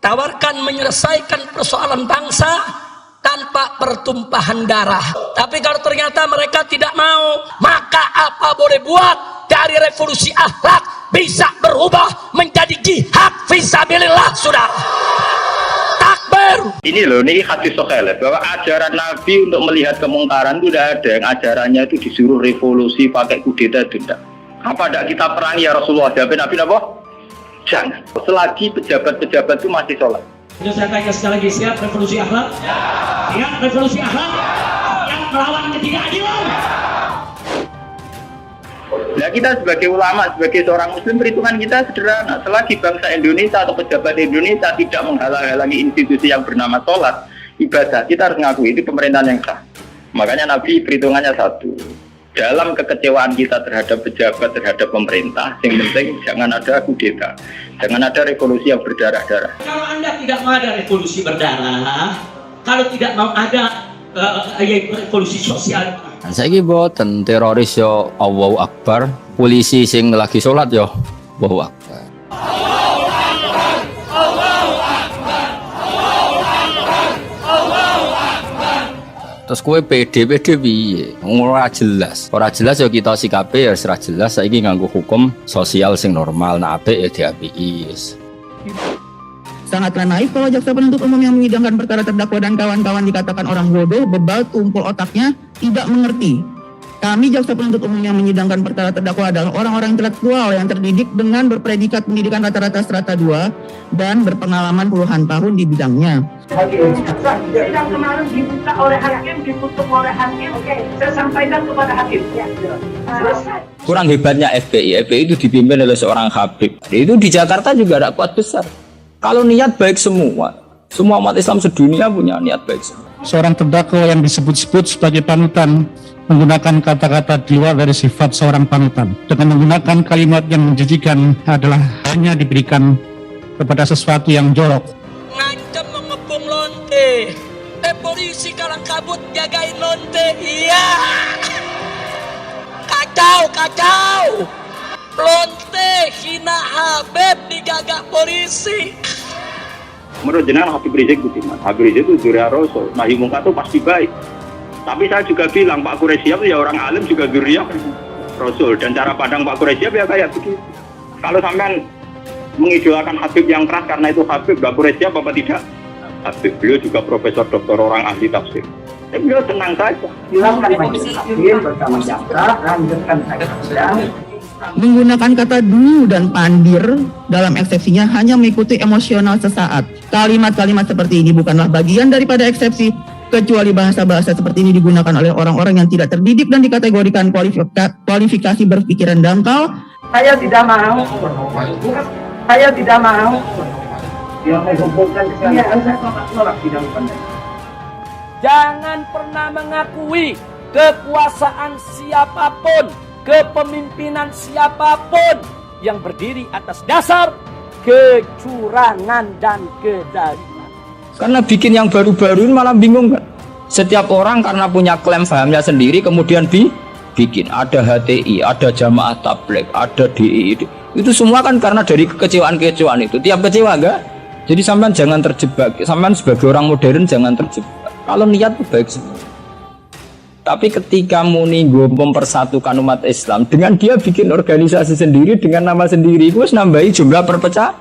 tawarkan menyelesaikan persoalan bangsa tanpa pertumpahan darah. Tapi kalau ternyata mereka tidak mau, maka apa boleh buat, dari revolusi akhlak bisa berubah menjadi jihad fisabilillah, saudara. Takbir. Ini loh, ini hadis sahih bahwa ajaran Nabi untuk melihat kemungkaran itu tidak ada. Yang ajarannya itu disuruh revolusi pakai kudeta itu tidak. Apa tidak kita perangi ya Rasulullah? Jawab Nabi apa? Jangan. Selagi pejabat-pejabat itu masih sholat. Itu saya tanya sekali lagi, siap revolusi akhlak? Siap revolusi akhlak yang melawan ketidakadilan. Nah, kita sebagai ulama, sebagai seorang muslim, perhitungan kita sederhana. Selagi bangsa Indonesia atau pejabat Indonesia tidak menghalang-halangi institusi yang bernama sholat, ibadah, kita harus ngakui itu pemerintahan yang sah. Makanya Nabi perhitungannya satu. Dalam kekecewaan kita terhadap pejabat, terhadap pemerintah, yang penting jangan ada kudeta, jangan ada revolusi yang berdarah-darah. Kalau Anda tidak mau ada revolusi berdarah, kalau tidak mau ada revolusi sosial, saiki boten teroris yo Allahu Akbar, polisi sing lagi sholat yo Allahu Akbar. Terus kowe pede piye? Ora jelas yo kita sikape ya ora jelas. Saiki nganggo hukum sosial sing normal, nek apik ya diapiki. Sangatlah naif kalau jaksa penuntut umum yang menyidangkan perkara terdakwa dan kawan-kawan dikatakan orang bodoh, bebal, tumpul otaknya, tidak mengerti. Kami jaksa penuntut umum yang menyidangkan perkara terdakwa adalah orang-orang intelektual yang terdidik dengan berpredikat pendidikan rata-rata strata 2 dan berpengalaman puluhan tahun di bidangnya. Yang kemarin dibuka oleh hakim, ditutup oleh hakim, saya sampaikan kepada hakim. Selesai. Kurang hebatnya FPI. FPI itu dipimpin oleh seorang Habib. Itu di Jakarta juga ada kuat besar. Kalau niat baik semua umat Islam sedunia punya niat baik semua. Seorang terdakwa yang disebut-sebut sebagai panutan menggunakan kata-kata di luar dari sifat seorang panutan dengan menggunakan kalimat yang menjijikan adalah hanya diberikan kepada sesuatu yang jorok. Ngancam mengepung lonte, polisi kalang kabut jagain lonte, iya. Kacau, lonte hina Habib dijaga polisi. Menurut jenengan Habib Rizik Budiman, Habib Rizik itu dzurriyyah Rasul, nahi mungkar itu pasti baik. Tapi saya juga bilang Pak Quraisyihab ya orang alim juga dzurriyyah Rasul, dan cara pandang Pak Quraisyihab ya kayak begitu. Kalau sampean mengidolakan Habib yang keras karena itu Habib, Pak Quraisyihab apa tidak? Habib, beliau juga profesor doktor orang ahli tafsir. Beliau tenang saja. Silakan majelis hakim bersama jaksa lanjutkan saja. Menggunakan kata dulu dan pandir dalam eksepsinya hanya mengikuti emosional sesaat. Kalimat-kalimat seperti ini bukanlah bagian daripada eksepsi, kecuali bahasa-bahasa seperti ini digunakan oleh orang-orang yang tidak terdidik dan dikategorikan kualifikasi berpikiran dangkal. Saya tidak mau. Saya tidak mau. Yang menghubungkan saya tolak tidak pandai. Jangan pernah mengakui kekuasaan siapapun, kepemimpinan siapapun yang berdiri atas dasar kecurangan dan kezaliman. Karena bikin yang baru-baru ini malah bingung kan. Setiap orang karena punya klaim pahamnya sendiri kemudian bikin ada HTI, ada Jamaah Tabligh, ada DI. Itu semua kan karena dari kekecewaan-kekecewaan itu. Tiap kecewa enggak? Jadi sampean jangan terjebak. Sampean sebagai orang modern jangan terjebak. Kalau niat itu baik semua. Tapi ketika muni mempersatukan umat Islam dengan dia bikin organisasi sendiri dengan nama sendiri, itu nambahi jumlah perpecahan.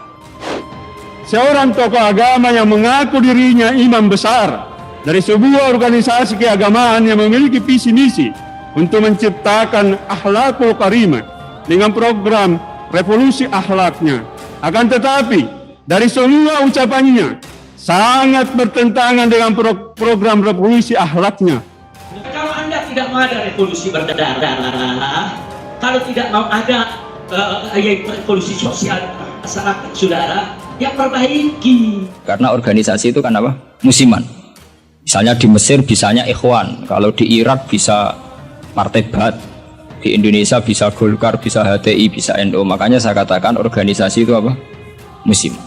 Seorang tokoh agama yang mengaku dirinya imam besar dari sebuah organisasi keagamaan yang memiliki visi misi untuk menciptakan akhlakul karimah dengan program revolusi akhlaknya. Akan tetapi dari semua ucapannya sangat bertentangan dengan program revolusi akhlaknya. kalau Anda tidak mau ada revolusi berdarah, kalau tidak mau ada revolusi sosial masyarakat, saudara, ya perbaiki. Karena organisasi itu kan apa? Musiman. Misalnya di Mesir bisanya Ikhwan, kalau di Irak bisa Partai Ba'ath, di Indonesia bisa Golkar, bisa HTI, bisa NU. Makanya saya katakan organisasi itu apa? Musiman.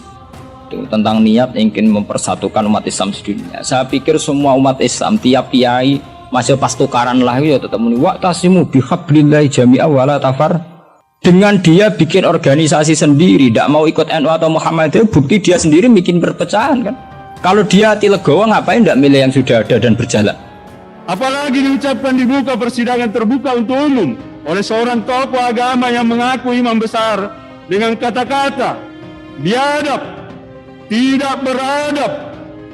Itu tentang niat ingin mempersatukan umat Islam sedunia. Saya pikir semua umat Islam, tiap kiai masih pas tukaran lah ya tetap muni wa tasimu bihablillahi jami'a wala tafar. Dengan dia bikin organisasi sendiri, tidak mau ikut NU atau Muhammadiyah, bukti dia sendiri bikin perpecahan kan. Kalau dia hati legowo, ngapain tidak milih yang sudah ada dan berjalan? Apalagi diucapkan di muka persidangan terbuka untuk umum oleh seorang tokoh agama yang mengaku imam besar dengan kata-kata biadab, tidak beradab,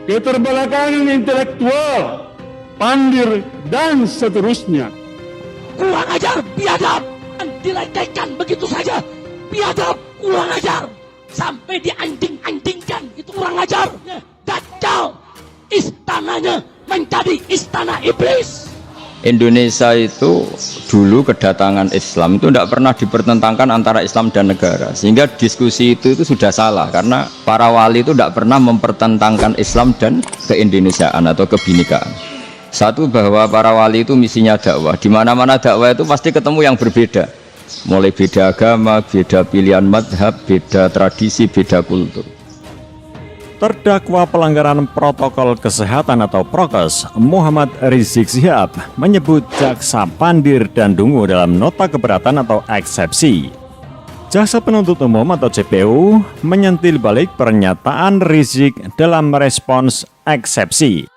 keterbelakangan intelektual, pandir, dan seterusnya. Kurang ajar, biadab, dilecehkan begitu saja, biadab, kurang ajar, sampai dianjing-anjingkan, itu kurang ajar. Dajjal, istananya menjadi istana iblis. Indonesia itu dulu kedatangan Islam itu tidak pernah dipertentangkan antara Islam dan negara, sehingga diskusi itu sudah salah karena para wali itu tidak pernah mempertentangkan Islam dan keindonesiaan atau kebinekaan. Satu, bahwa para wali itu misinya dakwah. Di mana-mana dakwah itu pasti ketemu yang berbeda. Mulai beda agama, beda pilihan madhab, beda tradisi, beda kultur. Terdakwa pelanggaran protokol kesehatan atau prokes, Muhammad Rizik Syihab menyebut jaksa Pandir dan Dungu dalam nota keberatan atau eksepsi. Jaksa penuntut umum atau JPU menyentil balik pernyataan Rizik dalam respons eksepsi.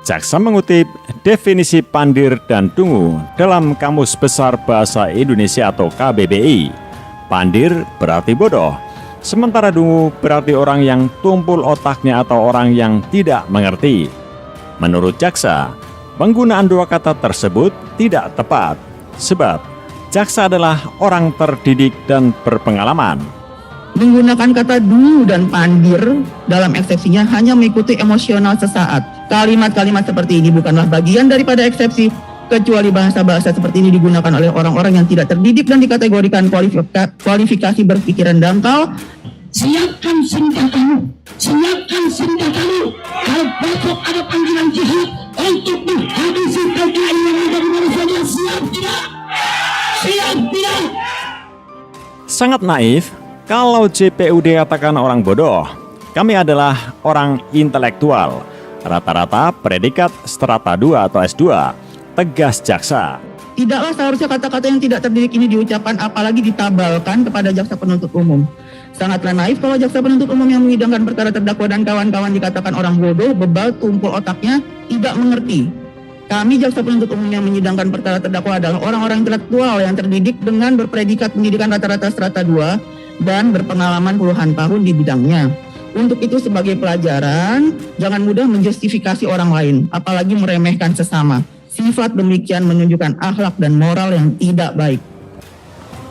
Jaksa mengutip definisi pandir dan dungu dalam Kamus Besar Bahasa Indonesia atau KBBI. Pandir berarti bodoh, sementara dungu berarti orang yang tumpul otaknya atau orang yang tidak mengerti. Menurut jaksa, penggunaan dua kata tersebut tidak tepat, sebab jaksa adalah orang terdidik dan berpengalaman. Menggunakan kata dulu dan pandir dalam eksepsinya hanya mengikuti emosional sesaat. Kalimat-kalimat seperti ini bukanlah bagian daripada eksepsi, kecuali bahasa-bahasa seperti ini digunakan oleh orang-orang yang tidak terdidik dan dikategorikan kualifikasi berpikiran dangkal. Siapkan senjatamu, siapkan senjatamu. Kalau besok ada panggilan jihad untuk menghabisi PKI yang ada di Malaysia, siap tidak? Siap tidak? Sangat naif kalau JPU dikatakan orang bodoh. Kami adalah orang intelektual, rata-rata predikat strata 2 atau S2, tegas jaksa. Tidaklah seharusnya kata-kata yang tidak terdidik ini diucapkan apalagi ditabalkan kepada jaksa penuntut umum. Sangatlah naif kalau jaksa penuntut umum yang menyidangkan perkara terdakwa dan kawan-kawan dikatakan orang bodoh, bebal, tumpul otaknya, tidak mengerti. Kami jaksa penuntut umum yang menyidangkan perkara terdakwa adalah orang-orang intelektual yang terdidik dengan berpredikat pendidikan rata-rata strata 2 dan berpengalaman puluhan tahun di bidangnya. Untuk itu sebagai pelajaran, jangan mudah menjustifikasi orang lain, apalagi meremehkan sesama. Sifat demikian menunjukkan akhlak dan moral yang tidak baik.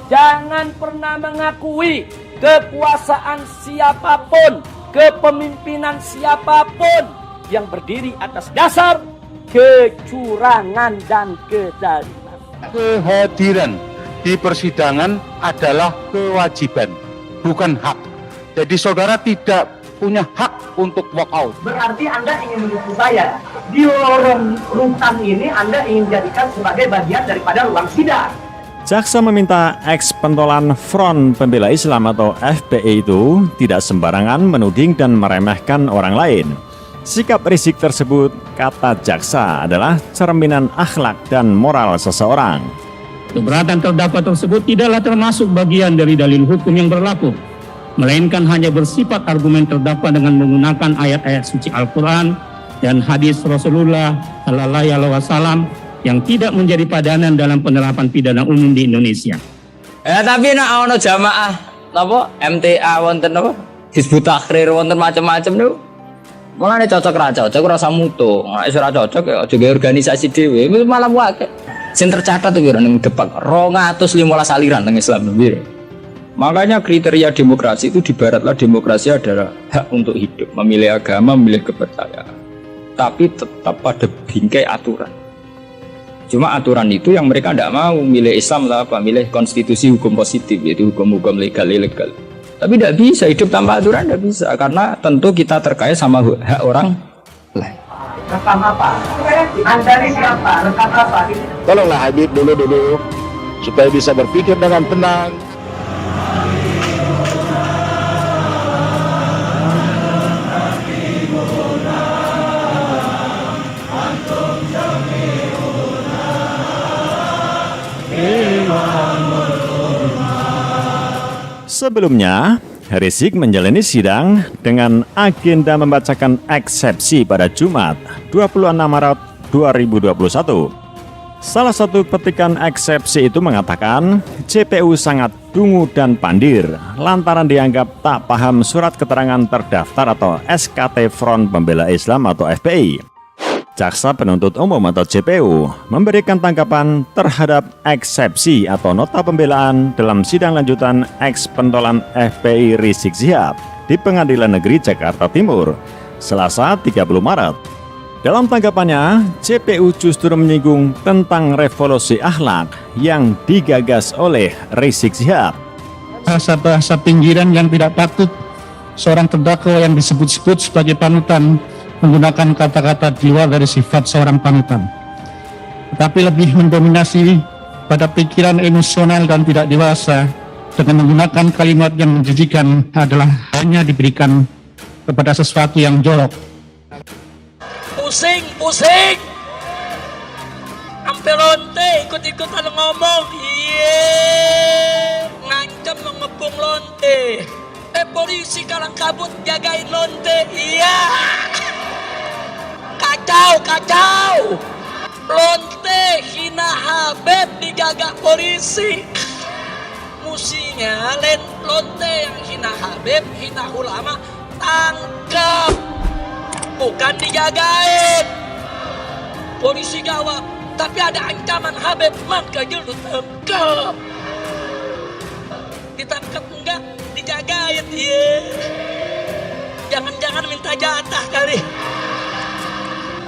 Jangan pernah mengakui kekuasaan siapapun, kepemimpinan siapapun yang berdiri atas dasar kecurangan dan kezaliman. Kehadiran di persidangan adalah kewajiban, bukan hak. Jadi saudara tidak punya hak untuk walk out. Berarti Anda ingin menipu saya. Di lorong rutan ini Anda ingin jadikan sebagai bagian daripada ruang sidang. Jaksa meminta eks-pentolan Front Pembela Islam atau FPI itu tidak sembarangan menuding dan meremehkan orang lain. Sikap Rizik tersebut, kata jaksa, adalah cerminan akhlak dan moral seseorang. Keberatan terdakwa tersebut tidaklah termasuk bagian dari dalil hukum yang berlaku, melainkan hanya bersifat argumen terdakwa dengan menggunakan ayat-ayat suci Al-Quran dan hadis Rasulullah Sallallahu Alaihi Wasallam yang tidak menjadi padanan dalam penerapan pidana umum di Indonesia. Tapi nek ana jamaah napa MTA wonten napa Hizbut Tahrir wonten macam-macam niku. Mulane cocok ra cocok ora usah mutu. Nek ora cocok ya aja organisasi dhewe, malah wae. Sing tercatat itu ning Depak 215 aliran teng Islam nggih. Makanya kriteria demokrasi itu di barat lah, demokrasi adalah hak untuk hidup, memilih agama, memilih kepercayaan. Tapi tetap pada bingkai aturan. Cuma aturan itu yang mereka tidak mau, milih Islam atau apa, milih konstitusi hukum positif, yaitu hukum-hukum legal, ilegal. Tapi tidak bisa hidup tanpa aturan, tidak bisa, karena tentu kita terkait sama hak orang lain. Rekam apa? Anda ini siapa? Rekam apa? Tolonglah Habib dulu supaya bisa berpikir dengan tenang. Imamul Sebelumnya, Rizik menjalani sidang dengan agenda membacakan eksepsi pada Jumat 26 Maret 2021. Salah satu petikan eksepsi itu mengatakan JPU sangat dungu dan pandir lantaran dianggap tak paham surat keterangan terdaftar atau SKT Front Pembela Islam atau FPI. Jaksa Penuntut Umum atau JPU memberikan tanggapan terhadap eksepsi atau nota pembelaan dalam sidang lanjutan eks-pentolan FPI Rizik Syihab di Pengadilan Negeri Jakarta Timur, Selasa 30 Maret. Dalam tanggapannya, JPU justru menyinggung tentang revolusi akhlak yang digagas oleh Rizik Syihab. Bahasa-bahasa pinggiran yang tidak patut seorang terdakwa yang disebut-sebut sebagai panutan menggunakan kata-kata di luar dari sifat seorang panutan, tetapi lebih mendominasi pada pikiran emosional dan tidak dewasa dengan menggunakan kalimat yang menjijikan adalah hanya diberikan kepada sesuatu yang jorok. Pusing sampai lonte ikut-ikutan ngomong, ngancam ngepung lonte, polisi kalang kabut jagain lonte, kacau lonte hina Habib dijaga polisi, musinya lonte yang hina Habib, hina ulama tangkap, bukan dijagain polisi gawat, tapi ada ancaman Habib maka judul tangkap, ditangkap enggak dijagain, jangan-jangan minta jatah kali.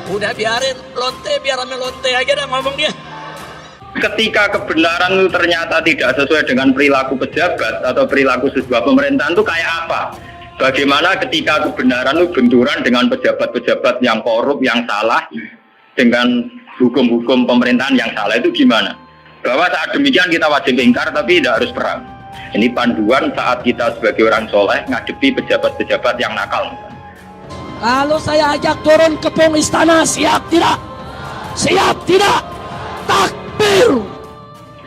Udah biarin lonte, biar rame lonte aja dah ngomong dia. Ketika kebenaran itu ternyata tidak sesuai dengan perilaku pejabat atau perilaku sebuah pemerintahan itu kayak apa? Bagaimana ketika kebenaran itu benturan dengan pejabat-pejabat yang korup, yang salah, dengan hukum-hukum pemerintahan yang salah, itu gimana? Bahwa saat demikian kita wajib ingkar tapi tidak harus perang. Ini panduan saat kita sebagai orang soleh ngadepi pejabat-pejabat yang nakal. Kalau saya ajak turun ke pung istana, siap tidak? Siap tidak? Takbir!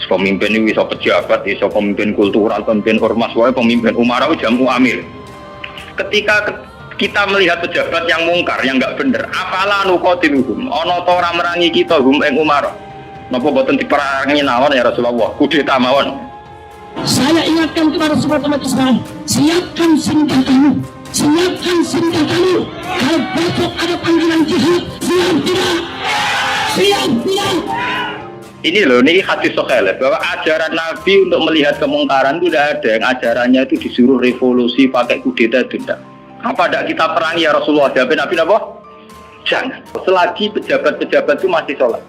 Pemimpin ini bisa pejabat, bisa pemimpin kultural, pemimpin ormas, pemimpin umarau, jamu amir. Ketika kita melihat pejabat yang mungkar, yang nggak bener, apalah nukotiluhum, ono tora merangi kita hum eng umarau. Napa boten diperangi nawan ya Rasulullah, kudeta mawon. Saya ingatkan kepada semua umat Islam, siapkan senjatamu, siapkan senjatamu. Kalau besok ada panggilan jihad, siap tidak? Siap tidak? Ini loh, ini hadis sahih bahwa ajaran Nabi untuk melihat kemungkaran itu tidak ada. Yang ajarannya itu disuruh revolusi pakai kudeta itu tidak. Apa tidak kita perangi ya Rasulullah? Jawab Nabi apa? Jangan. Selagi pejabat-pejabat itu masih sholat.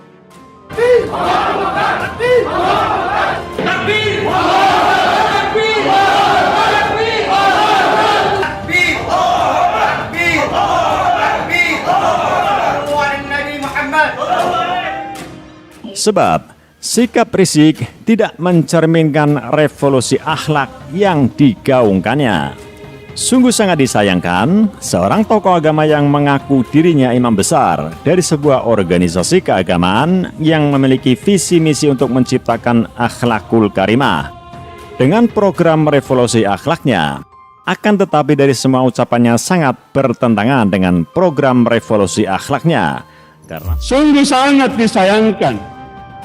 Sebab sikap Rizik tidak mencerminkan revolusi akhlak yang digaungkannya. Sungguh sangat disayangkan, seorang tokoh agama yang mengaku dirinya imam besar dari sebuah organisasi keagamaan yang memiliki visi misi untuk menciptakan akhlakul karimah. Dengan program revolusi akhlaknya, akan tetapi dari semua ucapannya sangat bertentangan dengan program revolusi akhlaknya. Karena Sungguh sangat disayangkan,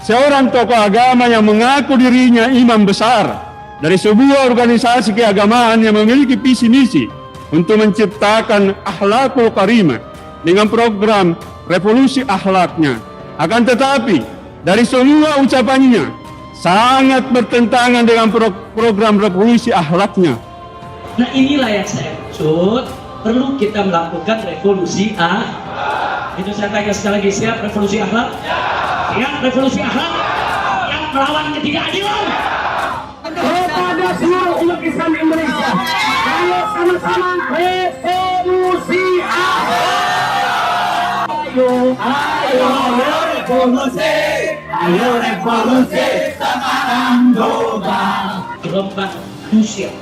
seorang tokoh agama yang mengaku dirinya imam besar dari sebuah organisasi keagamaan yang memiliki visi misi untuk menciptakan akhlakul karimah dengan program revolusi akhlaknya. Akan tetapi dari semua ucapannya sangat bertentangan dengan program revolusi akhlaknya. Nah inilah yang saya maksud, perlu kita melakukan revolusi akhlak. Itu saya tanya sekali lagi, siap revolusi akhlak? Siap revolusi akhlak yang melawan ketidakadilan. Kepada seluruh umat Islam Indonesia, ayo sama-sama revolusi akhlak. Ayo revolusi, ayo revolusi sekarang juga. Gelombang manusia,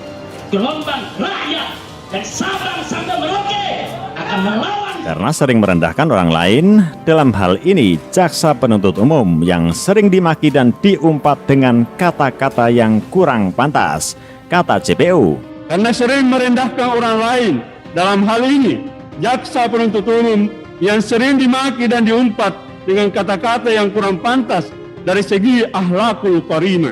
gelombang rakyat dari Sabang sampai Merauke akan melawan. karena sering merendahkan orang lain, dalam hal ini jaksa penuntut umum yang sering dimaki dan diumpat dengan kata-kata yang kurang pantas, kata JPU. Karena sering merendahkan orang lain, dalam hal ini jaksa penuntut umum yang sering dimaki dan diumpat dengan kata-kata yang kurang pantas dari segi akhlakul karimah.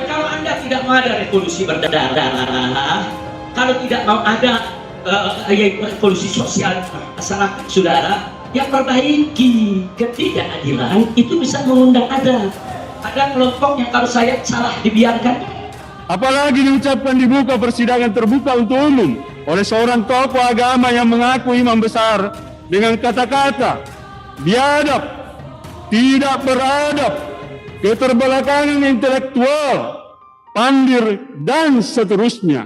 Kalau Anda tidak mau ada revolusi berdarah, kalau tidak mau ada revolusi sosial masyarakat saudara, yang perbaiki ketidakadilan itu bisa mengundang ada kelompok yang kalau saya salah dibiarkan. Apalagi diucapkan di muka persidangan terbuka untuk umum oleh seorang tokoh agama yang mengaku imam besar dengan kata-kata biadab, tidak beradab, keterbelakangan intelektual, pandir, dan seterusnya.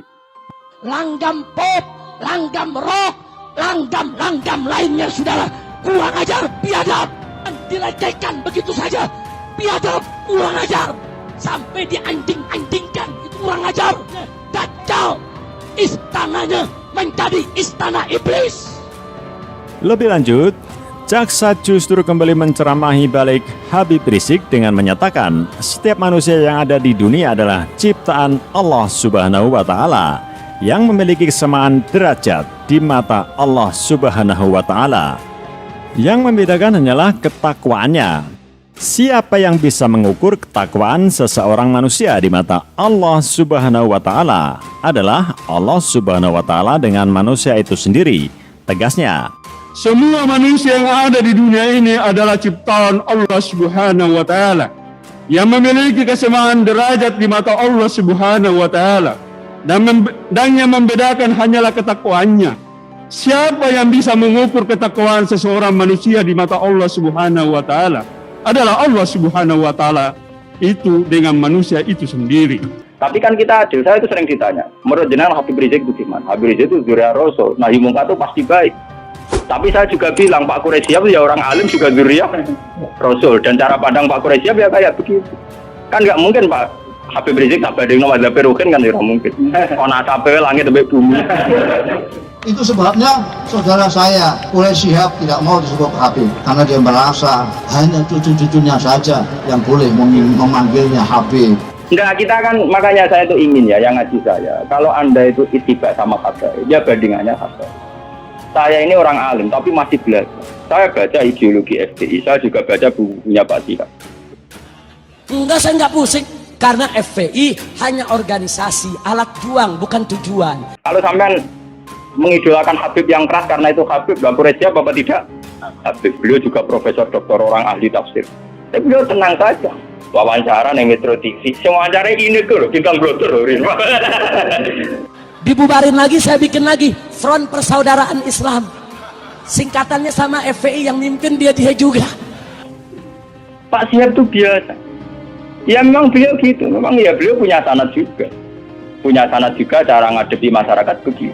Langgam pop, langgam rock, langgam lainnya saudara, kurang ajar, biadab, dilecehkan begitu saja, biadab, kurang ajar, sampai dianjing-anjingkan, itu kurang ajar. Dajjal, istananya menjadi istana iblis. Lebih lanjut, jaksa justru kembali menceramahi balik Habib Rizik dengan menyatakan setiap manusia yang ada di dunia adalah ciptaan Allah Subhanahu wa Ta'ala yang memiliki kesamaan derajat di mata Allah Subhanahu wa Ta'ala. Yang membedakan hanyalah ketakwaannya. Siapa yang bisa mengukur ketakwaan seseorang manusia di mata Allah Subhanahu wa Ta'ala adalah Allah Subhanahu wa Ta'ala dengan manusia itu sendiri. Tegasnya, Semua manusia yang ada di dunia ini adalah ciptaan Allah Subhanahu wa Ta'ala yang memiliki kesamaan derajat di mata Allah Subhanahu wa Ta'ala, dan yang membedakan hanyalah ketakwaannya. Siapa yang bisa mengukur ketakwaan seseorang manusia di mata Allah Subhanahu wa Ta'ala adalah Allah Subhanahu wa Ta'ala itu dengan manusia itu sendiri. Tapi kan kita adil, saya itu sering ditanya, menurut jenengan Habib Rizik itu gimana? Habib Rizik itu zuriat Rasul, nahi mungkar itu pasti baik. Tapi saya juga bilang Pak Quraisy Shihab ya orang alim juga zuriat Rasul, dan cara pandang Pak Quraisy Shihab ya kayak begitu. Kan nggak mungkin Pak Habib Rizik tak banding nomor Ruhin kan tidak mungkin. Ona asape langit sampai bumi. Itu sebabnya saudara saya Quraisy Shihab tidak mau disebut Habib karena dia merasa hanya cucu-cucunya saja yang boleh memanggilnya Habib. Enggak, kita kan makanya saya itu ingin ya yang ngaji saya. Kalau Anda itu ittiba sama Habaib, ya bandingannya Habaib. Saya ini orang alim tapi masih belajar. Saya baca ideologi FPI, saya juga baca bukunya Pak Sihab. Enggak, saya enggak pusing. Karena FPI hanya organisasi, alat juang, bukan tujuan. Kalau sampean mengidolakan Habib yang keras karena itu Habib, Pak Quraisy Shihab apa tidak? Habib, beliau juga profesor doktor orang ahli tafsir. Tapi beliau tenang saja. Wawancara nih Metro TV, wawancara ini tuh bintang blotor. Dibubarin lagi, saya bikin lagi Front Persaudaraan Islam. Singkatannya sama FPI, yang mimpin dia juga. Pak Sihab itu biasa. Ya memang beliau gitu, memang ya beliau punya sanad juga. Punya sanad juga cara ngadepi masyarakat begitu.